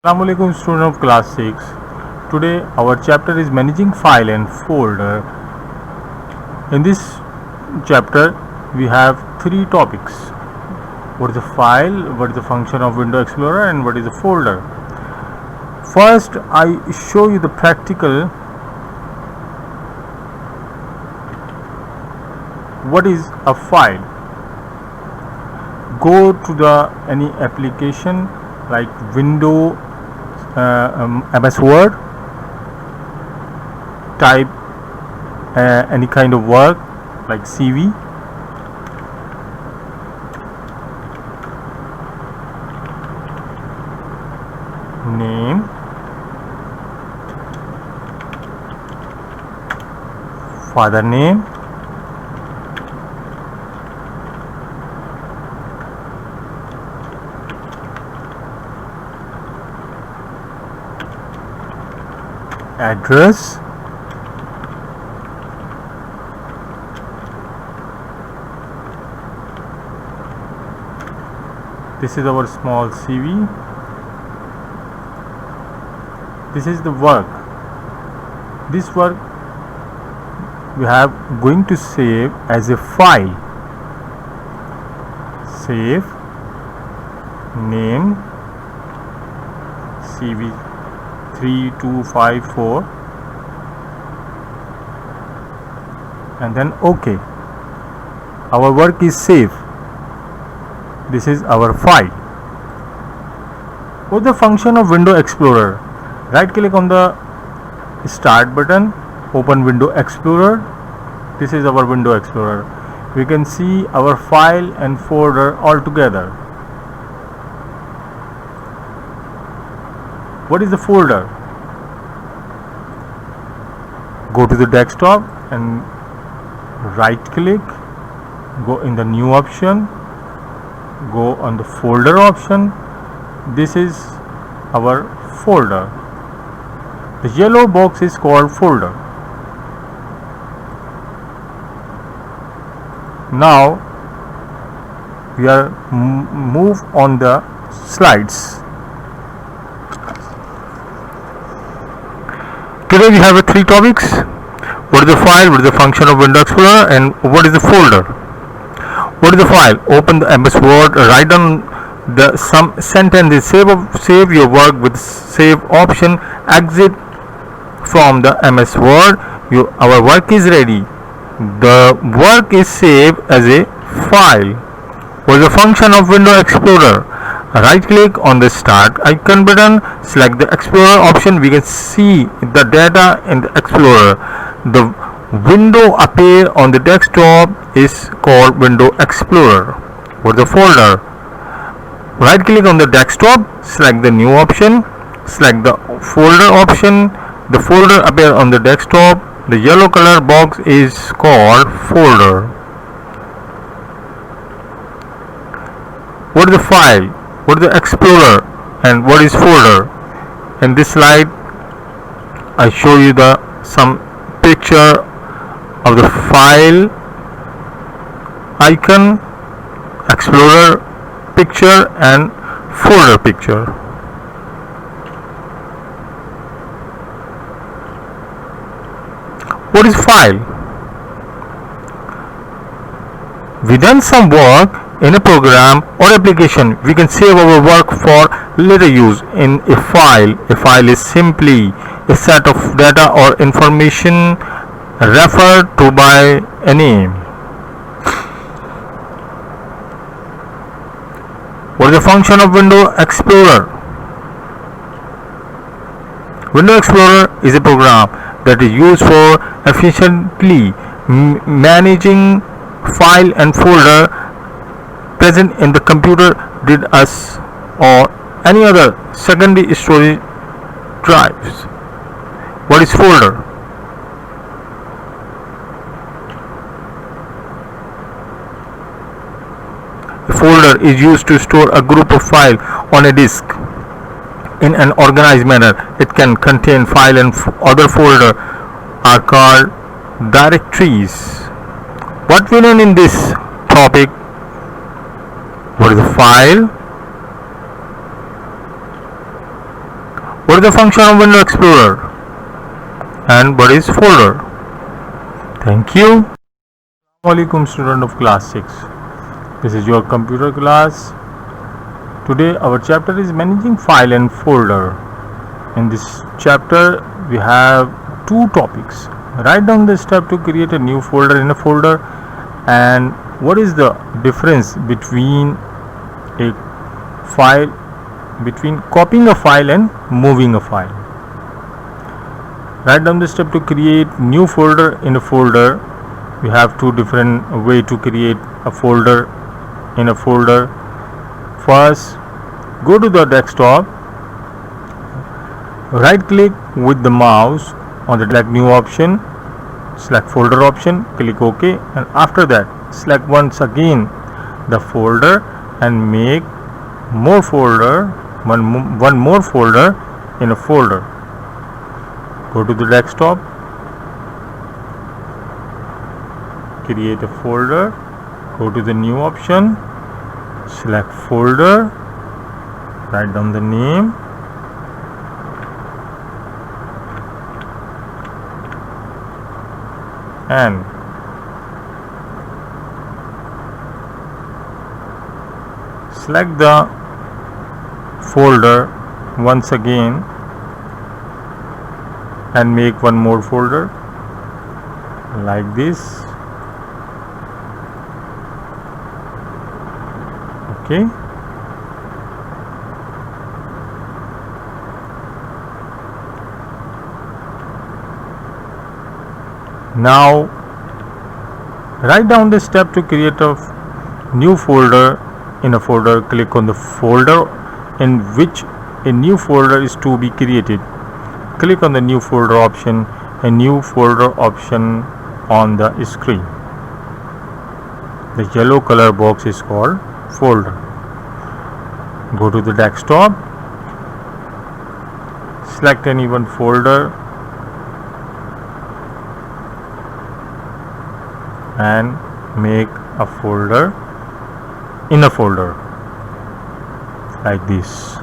Assalamualaikum student of class 6. Today our chapter is managing file and folder. In this chapter we have three topics. What is a file, what is the function of Windows Explorer, and what is a folder. First I show you the practical what is a file. Go to the any application like Windows MS Word, type any kind of work like CV, name, father name, address, this is our small CV, this is the work. This work we have going to save as a file. Save name CV 3254 and then OK. Our work is saved. This is our file. What's the function of Windows Explorer? Right click on the start button, open Windows Explorer. This is our Windows Explorer. We can see our file and folder all together. What is the folder? Go to the desktop and right click, go in the new option, go on the folder option. This is our folder. The yellow box is called folder. Now we are move on the slides. Today we have three topics. What is the file, what is the function of Windows Explorer, and what is the folder. What is the file? Open the MS Word, write down the some sentences, save your work with save option, exit from the MS Word. Our work is ready. The work is saved as a file. What is the function of Windows Explorer? Right click on the start icon button, select the Explorer option. We can see the data in the Explorer. The window appear on the desktop is called Windows Explorer. What is the folder? Right click on the desktop, select the new option, select the folder option. The folder appear on the desktop. The yellow color box is called folder. What is the file? What is the Explorer? And what is folder? In this slide I show you the some picture of the file icon, Explorer picture, and folder picture. What is file? We done some work in a program or application. We can save our work for later use in a file. A file is simply a set of data or information referred to by a name. What is the function of Windows Explorer? Windows Explorer is a program that is used for efficiently managing file and folder present in the computer DOS or any other secondary storage drives. What is folder? A folder is used to store a group of files on a disk in an organized manner. It can contain file and other folder are called directories. What we learn in this topic? What is a file? What is the function of Windows Explorer? And what is folder? Thank you. Assalamualaikum student of class 6. This is your computer class. Today our chapter is managing file and folder. In this chapter we have two topics. Write down the step to create a new folder in a folder, and what is the difference between a file, between copying a file and moving a file. Write down the step to create new folder in a folder. We have two different way to create a folder in a folder. First, go to the desktop, right click with the mouse on the select new option, select folder option, click OK, and after that select once again the folder and make more folder, one more folder in a folder. Go to the desktop, create a folder, go to the new option, select folder, write down the name, and select the folder once again and make one more folder like this. Okay. Now write down the step to create a new folder in a folder. Click on the folder in which a new folder is to be created. Click on the new folder option, a new folder option on the screen. The yellow color box is called folder. Go to the desktop, select any one folder and make a folder in a folder like this.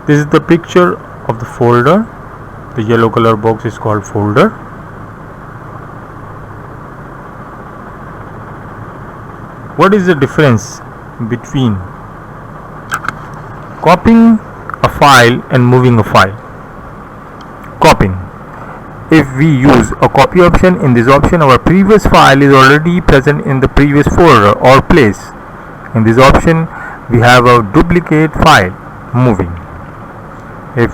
This is the picture of the folder. The yellow color box is called folder. What is the difference between copying a file and moving a file? Copying. If we use a copy option, in this option our previous file is already present in the previous folder or place. In this option we have a duplicate file moving. If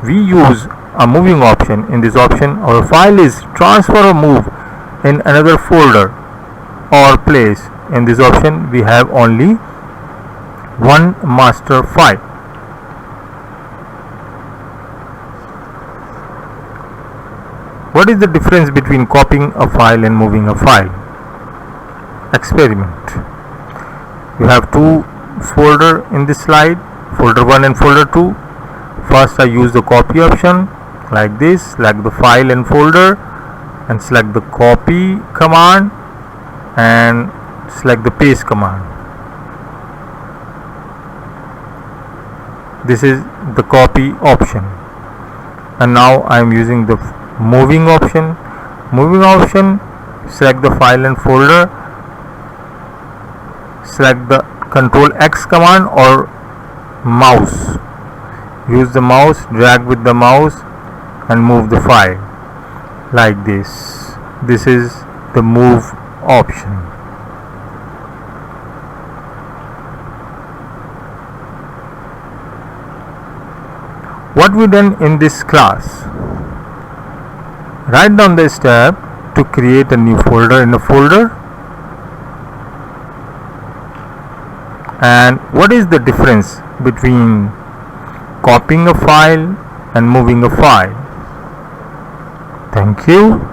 we use a moving option, in this option our file is transfer or move in another folder or place. In this option we have only one master file. What is the difference between copying a file and moving a file? Experiment. You have two folder in this slide, folder 1 and folder 2. First I use the copy option like this, select the file and folder and select the copy command and select the paste command. This is the copy option, and now I am using the moving option. Moving option, select the file and folder, select the Ctrl X command or mouse. Use the mouse, drag with the mouse and move the file like this. This is the move option. What we done in this class? Write down the step to create a new folder in a folder, and what is the difference between copying a file and moving a file. Thank you.